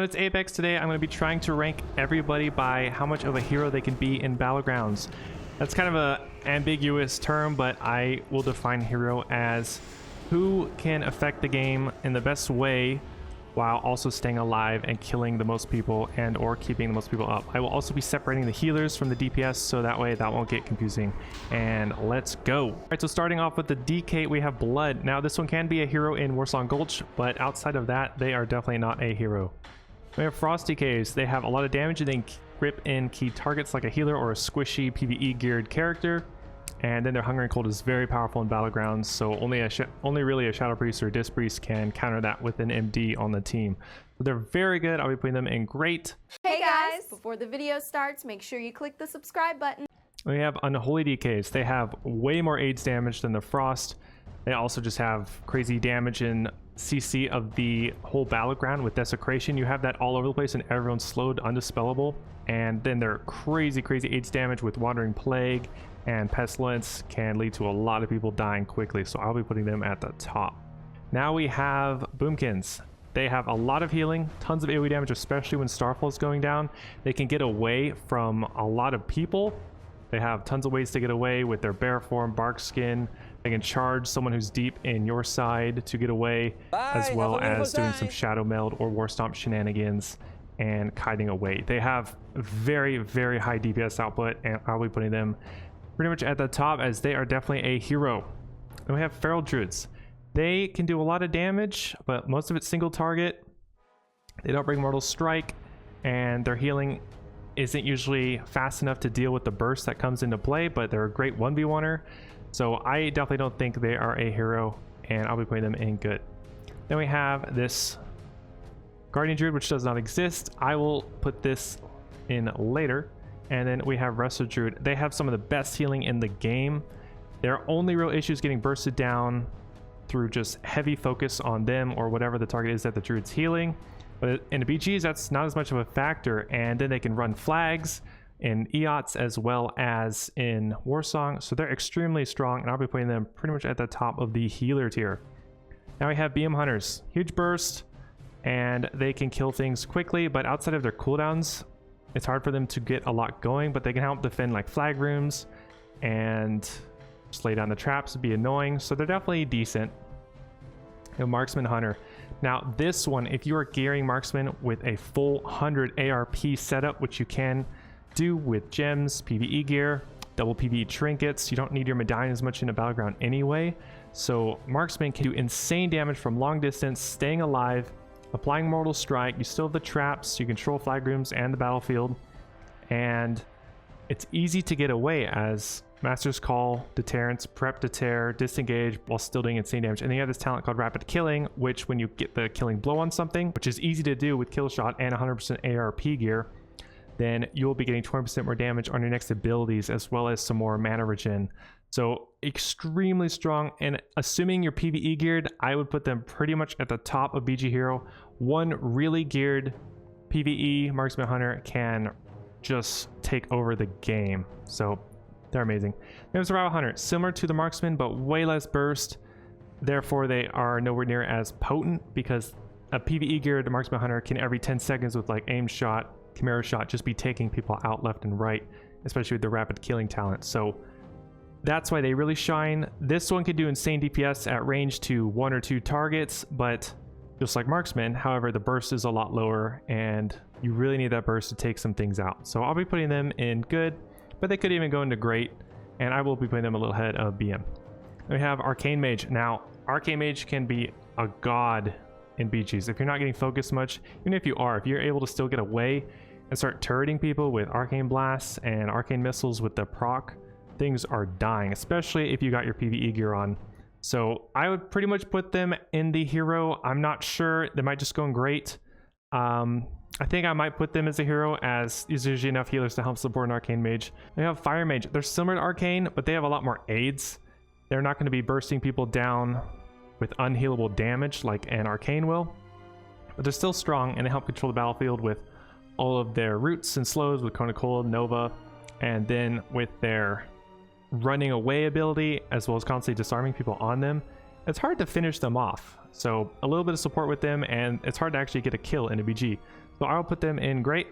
it's Apex. Today I'm going to be trying to rank everybody by how much of a hero they can be in Battlegrounds. That's kind of a ambiguous term, but I will define hero as who can affect the game in the best way while also staying alive and killing the most people and or keeping the most people up. I will also be separating the healers from the DPS so that way that won't get confusing. And let's go. All right, so starting off with the DK, we have Blood. Now this one can be a hero in Warsong Gulch, but outside of that, they are definitely not a hero. We have Frost DKs. They have a lot of damage and they grip in key targets like a healer or a squishy PvE geared character. And then their Hunger and Cold is very powerful in Battlegrounds, so only really a Shadow Priest or Disc Priest can counter that with an MD on the team. So they're very good. I'll be putting them in great. Hey guys! Before the video starts, make sure you click the subscribe button. We have Unholy DKs. They have way more AIDS damage than the Frost. They also just have crazy damage in CC of the whole Battleground with Desecration. You have that all over the place and everyone's slowed, undispellable. And then their crazy AIDS damage with Wandering Plague and Pestilence can lead to a lot of people dying quickly, so I'll be putting them at the top. Now we have Boomkins. They have a lot of healing, tons of AoE damage, especially when Starfall is going down. They can get away from a lot of people. They have tons of ways to get away with their Bear Form, Bark Skin. They can charge someone who's deep in your side to get away, as well as doing some Shadow Meld or War Stomp shenanigans and kiting away. They have very high DPS output, and I'll be putting them pretty much at the top as they are definitely a hero. And we have Feral Druids. They can do a lot of damage, but most of it's single target. They don't bring Mortal Strike, and their healing isn't usually fast enough to deal with the burst that comes into play, but they're a great 1v1er. So I definitely don't think they are a hero, and I'll be putting them in good. Then we have this Guardian Druid, which does not exist. I will put this in later. And then we have Wrestler Druid. They have some of the best healing in the game. Their only real issue is getting bursted down through just heavy focus on them or whatever the target is that the Druid's healing. But in the BGs, that's not as much of a factor. And then they can run flags in EOTs as well as in Warsong. So they're extremely strong, and I'll be putting them pretty much at the top of the healer tier. Now we have BM Hunters. Huge burst, and they can kill things quickly, but outside of their cooldowns, it's hard for them to get a lot going, but they can help defend like flag rooms and just lay down the traps and be annoying. So they're definitely decent. Marksman Hunter. Now this one, if you are gearing Marksman with a full 100 ARP setup, which you can do with gems, PvE gear, double PvE trinkets, you don't need your medallion as much in a Battleground anyway. So Marksman can do insane damage from long distance, staying alive, applying Mortal Strike. You still have the traps, you control flag rooms and the battlefield, and it's easy to get away as Master's Call, Deterrence, Prep to Tear, Disengage while still doing insane damage. And then you have this talent called Rapid Killing, which when you get the killing blow on something, which is easy to do with Kill Shot and 100% ARP gear, then you'll be getting 20% more damage on your next abilities as well as some more mana regen. So extremely strong, and assuming you're PvE geared, I would put them pretty much at the top of BG Hero. One really geared PvE Marksman Hunter can just take over the game. So they're amazing. We have Survival Hunter, similar to the Marksman, but way less burst. Therefore, they are nowhere near as potent because a PvE geared Marksman Hunter can every 10 seconds with like aim shot, Chimera shot, just be taking people out left and right, especially with the rapid killing talent. So that's why they really shine. This one could do insane DPS at range to 1 or 2 targets, but just like Marksman, however, the burst is a lot lower and you really need that burst to take some things out. So I'll be putting them in good, but they could even go into great, and I will be putting them a little ahead of BM. We have Arcane Mage. Now, Arcane Mage can be a god in BGs. If you're not getting focused much, even if you are, if you're able to still get away and start turreting people with Arcane Blasts and Arcane Missiles with the proc, things are dying, especially if you got your PvE gear on. So I would pretty much put them in the hero. I'm not sure. They might just go in great. I think I might put them as a hero, as there's usually enough healers to help support an Arcane Mage. They have Fire Mage. They're similar to Arcane, but they have a lot more aids. They're not going to be bursting people down with unhealable damage like an Arcane will, but they're still strong, and they help control the battlefield with all of their roots and slows with Cone of Cold, Nova, and then with their running away ability as well as constantly disarming people on them. It's hard to finish them off, so a little bit of support with them, and it's hard to actually get a kill in a BG. So I'll put them in great.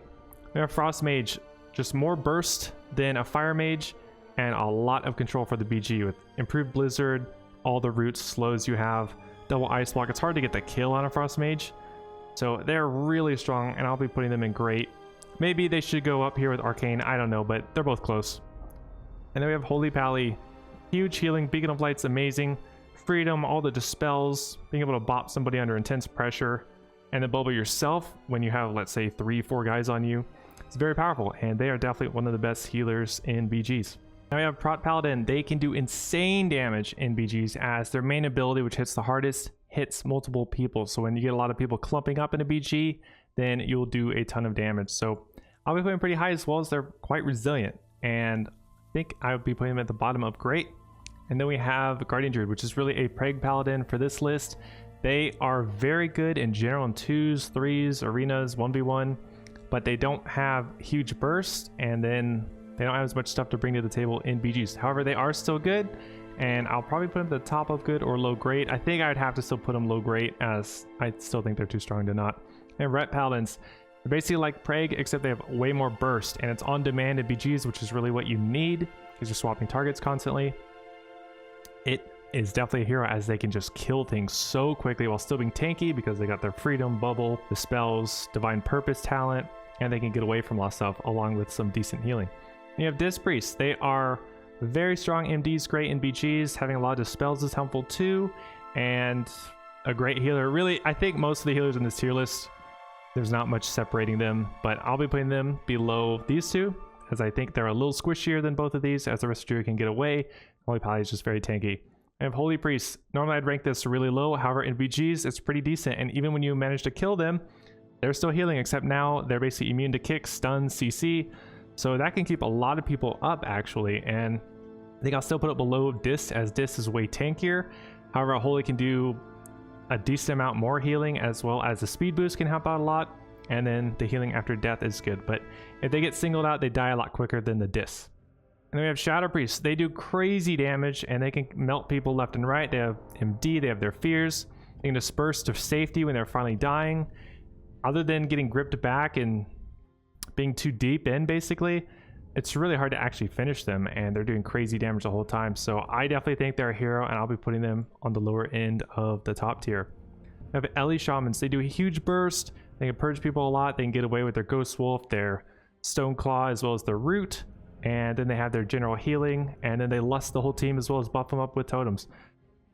We have Frost Mage, just more burst than a Fire Mage, and a lot of control for the BG with improved Blizzard, all the roots, slows you have, double Ice Block. It's hard to get the kill on a Frost Mage, so they're really strong, and I'll be putting them in great. Maybe they should go up here with Arcane, I don't know, but they're both close. And then we have Holy Pally, huge healing, Beacon of Light's amazing, freedom, all the dispels, being able to bop somebody under intense pressure, and then bubble yourself when you have, let's say, 3-4 guys on you. It's very powerful, and they are definitely one of the best healers in BGs. Now we have Prot Paladin. They can do insane damage in BGs as their main ability, which hits the hardest, hits multiple people. So when you get a lot of people clumping up in a BG, then you'll do a ton of damage. So I'll be putting pretty high, as well as they're quite resilient, and I think I would be putting them at the bottom of great. And then we have Guardian Druid, which is really a Preg Paladin for this list. They are very good in general in 2s, 3s, arenas, 1v1, but they don't have huge burst, and then they don't have as much stuff to bring to the table in BGs. However, they are still good, and I'll probably put them at the top of good or low great. I think I'd have to still put them low great, as I still think they're too strong to not. And Ret Paladins, they're basically like Preg, except they have way more burst, and it's on demand in BGs, which is really what you need, because you're swapping targets constantly. It is definitely a hero, as they can just kill things so quickly while still being tanky, because they got their freedom, bubble, the spells, divine purpose talent, and they can get away from a lot of stuff along with some decent healing. And you have Disc Priests. They are very strong. MD's great in BGs. Having a lot of spells is helpful too, and a great healer. Really, I think most of the healers in this tier list, there's not much separating them, but I'll be putting them below these two, as I think they're a little squishier than both of these, as the rest of you can get away. Holy Pally is just very tanky. I have Holy Priests. Normally I'd rank this really low, however in BGs it's pretty decent, and even when you manage to kill them, they're still healing, except now they're basically immune to kick, stun, CC, so that can keep a lot of people up actually, and I think I'll still put it below Dis, as Dis is way tankier. However, Holy can do a decent amount more healing, as well as the speed boost can help out a lot, and then the healing after death is good, but if they get singled out, they die a lot quicker than the Dis. And then we have Shadow Priests. They do crazy damage, and they can melt people left and right. They have MD, they have their fears. They can disperse to safety when they're finally dying. Other than getting gripped back and being too deep in, basically, it's really hard to actually finish them, and they're doing crazy damage the whole time. So I definitely think they're a hero, and I'll be putting them on the lower end of the top tier. We have Ellie Shamans. They do a huge burst. They can purge people a lot. They can get away with their Ghost Wolf, their Stone Claw, as well as their Root. And then they have their general healing, and then they lust the whole team, as well as buff them up with totems.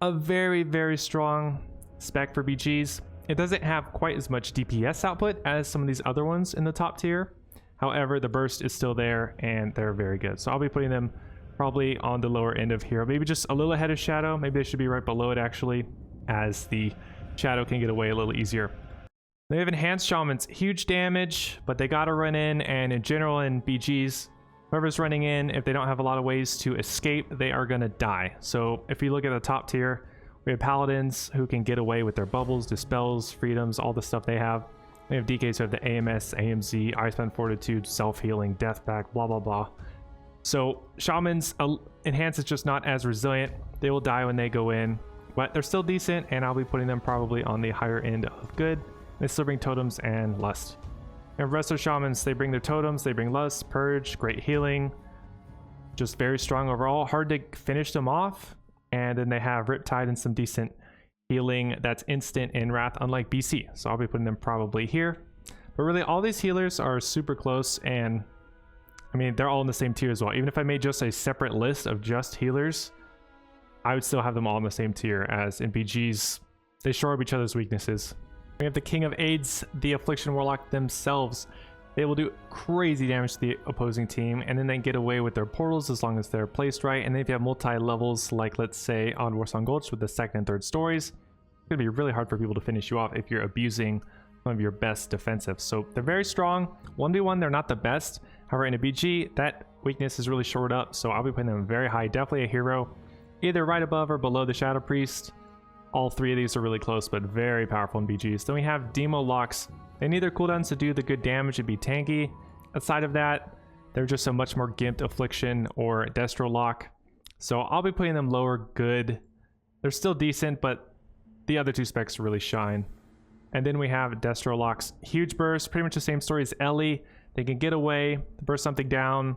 A very, very strong spec for BGs. It doesn't have quite as much DPS output as some of these other ones in the top tier. However, the burst is still there, and they're very good. So I'll be putting them probably on the lower end of hero. Maybe just a little ahead of Shadow. Maybe they should be right below it, actually, as the Shadow can get away a little easier. They have Enhanced Shamans. Huge damage, but they gotta run in, and in general in BGs, whoever's running in, if they don't have a lot of ways to escape, they are going to die. So if you look at the top tier, we have Paladins who can get away with their bubbles, dispels, freedoms, all the stuff they have. We have DKs who have the AMS, AMZ, Icebound Fortitude, self-healing, death back, blah, blah, blah. So Shamans Enhance is just not as resilient. They will die when they go in, but they're still decent, and I'll be putting them probably on the higher end of good. They still bring totems and lust. And Resto Shamans, they bring their totems, they bring lust, purge, great healing, just very strong overall. Hard to finish them off, and then they have Riptide and some decent healing that's instant in Wrath, unlike BC. So I'll be putting them probably here. But really, all these healers are super close, and I mean, they're all in the same tier as well. Even if I made just a separate list of just healers, I would still have them all in the same tier, as in BGs, they shore up each other's weaknesses. We have the King of AIDS, the Affliction Warlock themselves. They will do crazy damage to the opposing team, and then they get away with their portals as long as they're placed right. And then if you have multi-levels, like let's say on Warsong Gulch with the second and third stories, it's going to be really hard for people to finish you off if you're abusing one of your best defensive. So they're very strong. 1v1, they're not the best. However, in a BG, that weakness is really shored up, so I'll be putting them very high. Definitely a hero, either right above or below the Shadow Priest. All three of these are really close, but very powerful in BGs. Then we have Demo Locks. They need their cooldowns to do the good damage and be tanky. Outside of that, they're just a much more gimped Affliction or Destro Lock. So I'll be putting them lower good. They're still decent, but the other two specs really shine. And then we have Warlocks, huge burst, pretty much the same story as Ellie. They can get away, burst something down,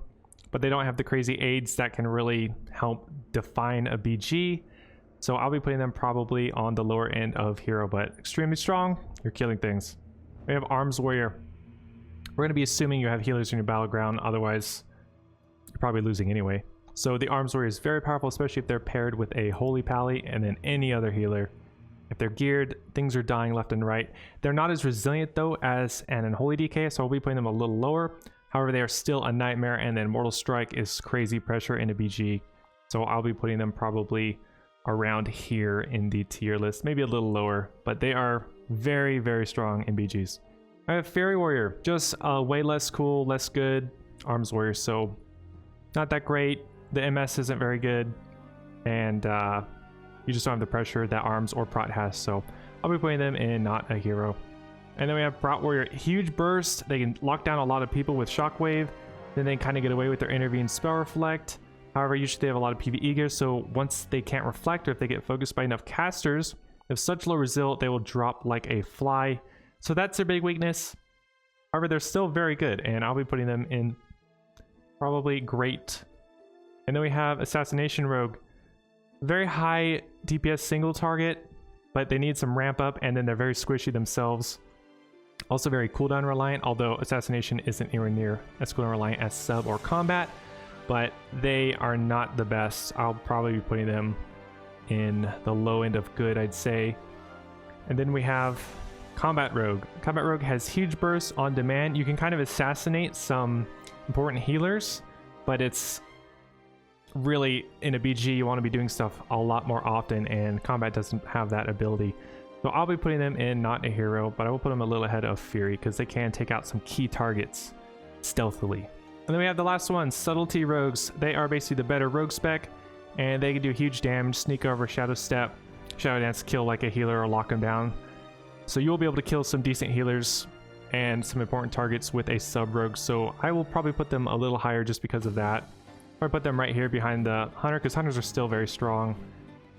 but they don't have the crazy aids that can really help define a BG. So I'll be putting them probably on the lower end of hero, but extremely strong. You're killing things. We have Arms Warrior. We're going to be assuming you have healers in your Battleground, otherwise you're probably losing anyway. So the Arms Warrior is very powerful, especially if they're paired with a Holy Pally and then any other healer. If they're geared, things are dying left and right. They're not as resilient though as an Unholy DK, so I'll be putting them a little lower. However, they are still a nightmare, and then Mortal Strike is crazy pressure in a BG. So I'll be putting them probably around here in the tier list, maybe a little lower, but they are very, very strong in BGs. I have Fairy Warrior, just way less cool, less good Arms Warrior, so not that great. The MS isn't very good, and you just don't have the pressure that Arms or Prot has, so I'll be putting them in not a hero. And then we have Prot Warrior, huge burst. They can lock down a lot of people with Shockwave, then they kind of get away with their Intervene Spell Reflect. However, usually they have a lot of PvE gear, so once they can't reflect or if they get focused by enough casters, if such low result, they will drop like a fly. So that's their big weakness. However, they're still very good, and I'll be putting them in probably great. And then we have Assassination Rogue. Very high DPS single target, but they need some ramp up, and then they're very squishy themselves. Also very cooldown reliant, although Assassination isn't anywhere near as cooldown reliant as Sub or Combat, but they are not the best. I'll probably be putting them in the low end of good, I'd say. And then we have Combat Rogue. Combat Rogue has huge bursts on demand. You can kind of assassinate some important healers, but it's really, in a BG, you want to be doing stuff a lot more often, and Combat doesn't have that ability. So I'll be putting them in not a hero, but I will put them a little ahead of Fury because they can take out some key targets stealthily. And then we have the last one, Subtlety Rogues. They are basically the better rogue spec, and they can do huge damage, sneak over, Shadow Step, Shadow Dance, kill like a healer or lock them down. So you'll be able to kill some decent healers and some important targets with a sub rogue. So I will probably put them a little higher just because of that. Or put them right here behind the Hunter, because Hunters are still very strong.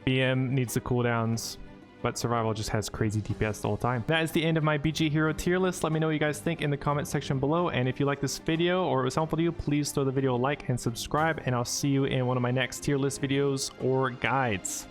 BM needs the cooldowns, but Survival just has crazy DPS the whole time. That is the end of my BG Hero tier list. Let me know what you guys think in the comment section below, and if you like this video or it was helpful to you, please throw the video a like and subscribe, and I'll see you in one of my next tier list videos or guides.